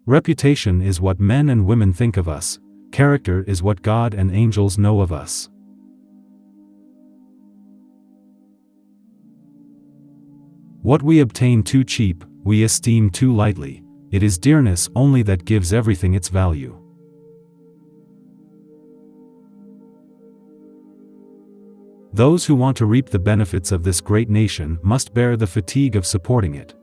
Reputation is what men and women think of us. Character is what God and angels know of us. What we obtain too cheap, we esteem too lightly. It is dearness only that gives everything its value. Those who want to reap the benefits of this great nation must bear the fatigue of supporting it.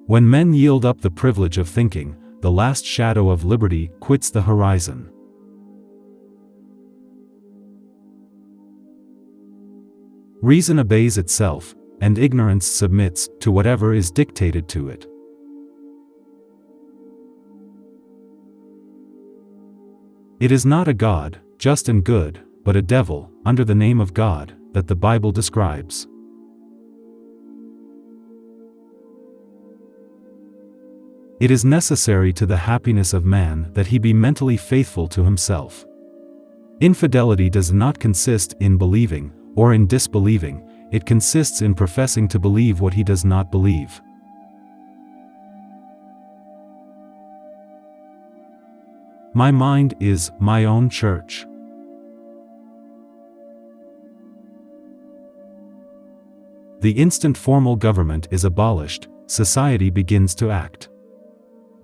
When men yield up the privilege of thinking, the last shadow of liberty quits the horizon. Reason obeys itself, and ignorance submits to whatever is dictated to it. It is not a God, just and good, but a devil, under the name of God, that the Bible describes. It is necessary to the happiness of man that he be mentally faithful to himself. Infidelity does not consist in believing, or in disbelieving, it consists in professing to believe what he does not believe. My mind is my own church. The instant formal government is abolished, society begins to act.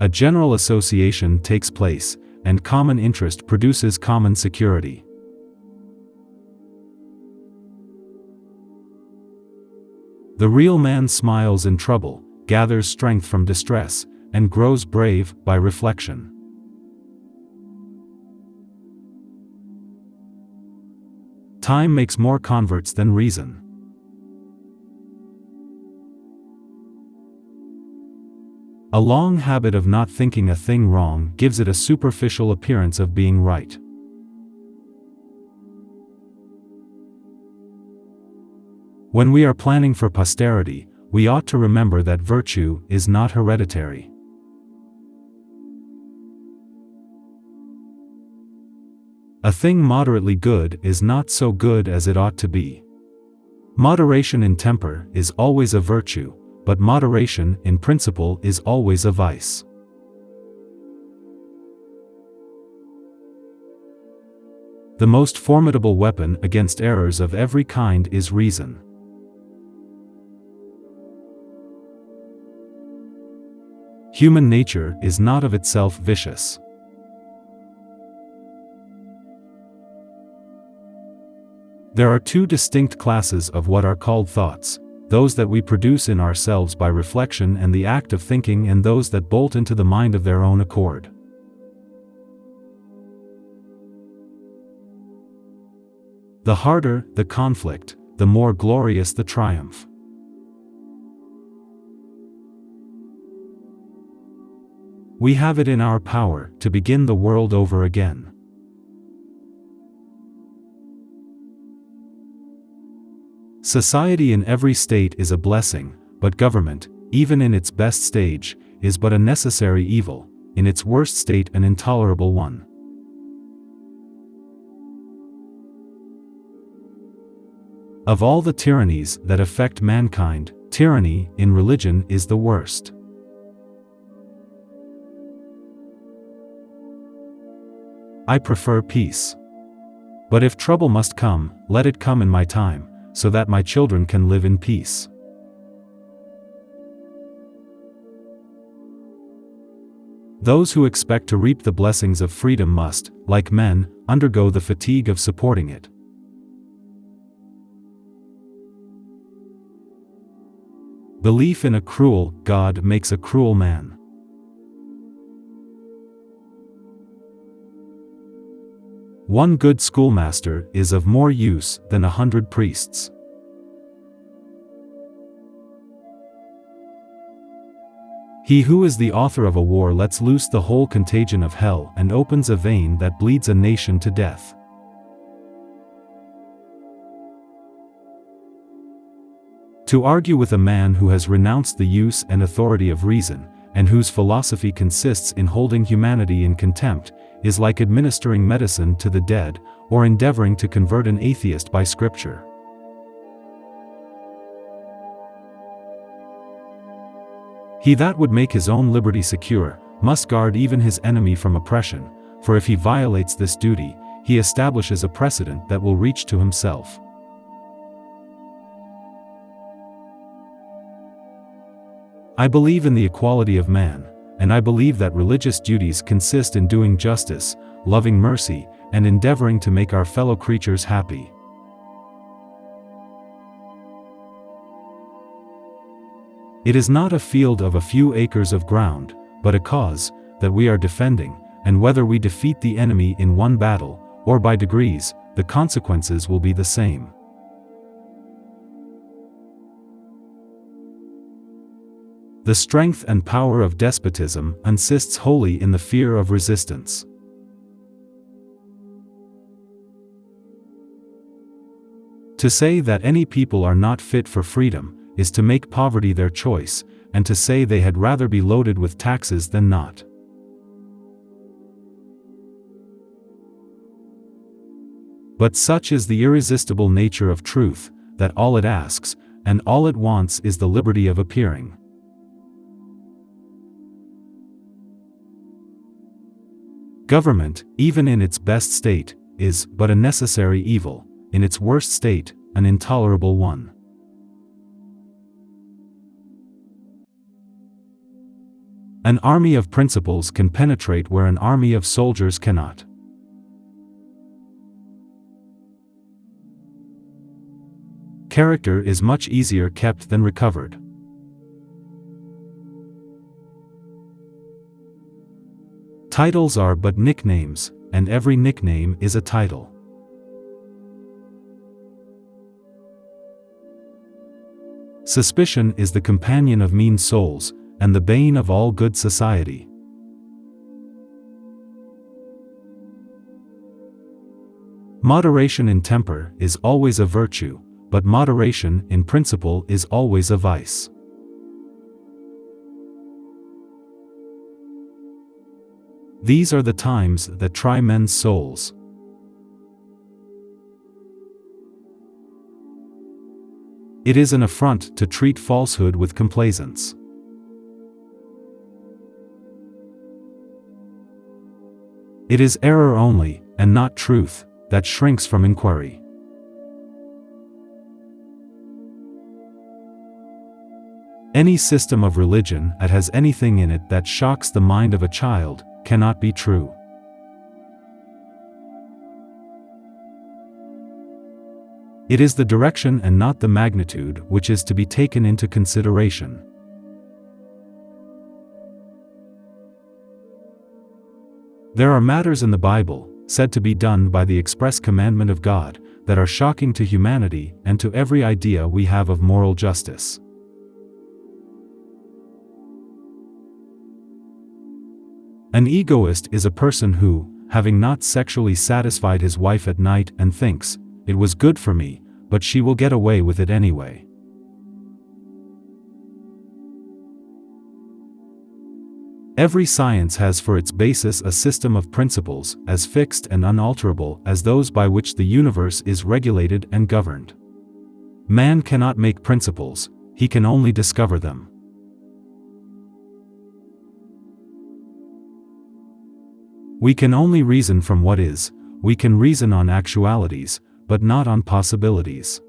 A general association takes place, and common interest produces common security. The real man smiles in trouble, gathers strength from distress, and grows brave by reflection. Time makes more converts than reason. A long habit of not thinking a thing wrong gives it a superficial appearance of being right. When we are planning for posterity, we ought to remember that virtue is not hereditary. A thing moderately good is not so good as it ought to be. Moderation in temper is always a virtue, but moderation in principle is always a vice. The most formidable weapon against errors of every kind is reason. Human nature is not of itself vicious. There are two distinct classes of what are called thoughts, those that we produce in ourselves by reflection and the act of thinking, and those that bolt into the mind of their own accord. The harder the conflict, the more glorious the triumph. We have it in our power to begin the world over again. Society in every state is a blessing, but government, even in its best stage, is but a necessary evil, in its worst state an intolerable one. Of all the tyrannies that affect mankind, tyranny in religion is the worst. I prefer peace. But if trouble must come, let it come in my time, so that my children can live in peace. Those who expect to reap the blessings of freedom must, like men, undergo the fatigue of supporting it. Belief in a cruel God makes a cruel man. One good schoolmaster is of more use than 100 priests. He who is the author of a war lets loose the whole contagion of hell and opens a vein that bleeds a nation to death. To argue with a man who has renounced the use and authority of reason, and whose philosophy consists in holding humanity in contempt, is like administering medicine to the dead, or endeavoring to convert an atheist by scripture. He that would make his own liberty secure, must guard even his enemy from oppression, for if he violates this duty, he establishes a precedent that will reach to himself. I believe in the equality of man, and I believe that religious duties consist in doing justice, loving mercy, and endeavoring to make our fellow creatures happy. It is not a field of a few acres of ground, but a cause that we are defending, and whether we defeat the enemy in one battle, or by degrees, the consequences will be the same. The strength and power of despotism consists wholly in the fear of resistance. To say that any people are not fit for freedom is to make poverty their choice, and to say they had rather be loaded with taxes than not. But such is the irresistible nature of truth, that all it asks, and all it wants is the liberty of appearing. Government, even in its best state, is but a necessary evil, in its worst state, an intolerable one. An army of principles can penetrate where an army of soldiers cannot. Character is much easier kept than recovered. Titles are but nicknames, and every nickname is a title. Suspicion is the companion of mean souls, and the bane of all good society. Moderation in temper is always a virtue, but moderation in principle is always a vice. These are the times that try men's souls. It is an affront to treat falsehood with complaisance. It is error only, and not truth, that shrinks from inquiry. Any system of religion that has anything in it that shocks the mind of a child cannot be true. It is the direction and not the magnitude which is to be taken into consideration. There are matters in the Bible, said to be done by the express commandment of God, that are shocking to humanity and to every idea we have of moral justice. An egoist is a person who, having not sexually satisfied his wife at night and thinks, "It was good for me, but she will get away with it anyway." Every science has for its basis a system of principles as fixed and unalterable as those by which the universe is regulated and governed. Man cannot make principles, he can only discover them. We can only reason from what is, we can reason on actualities, but not on possibilities.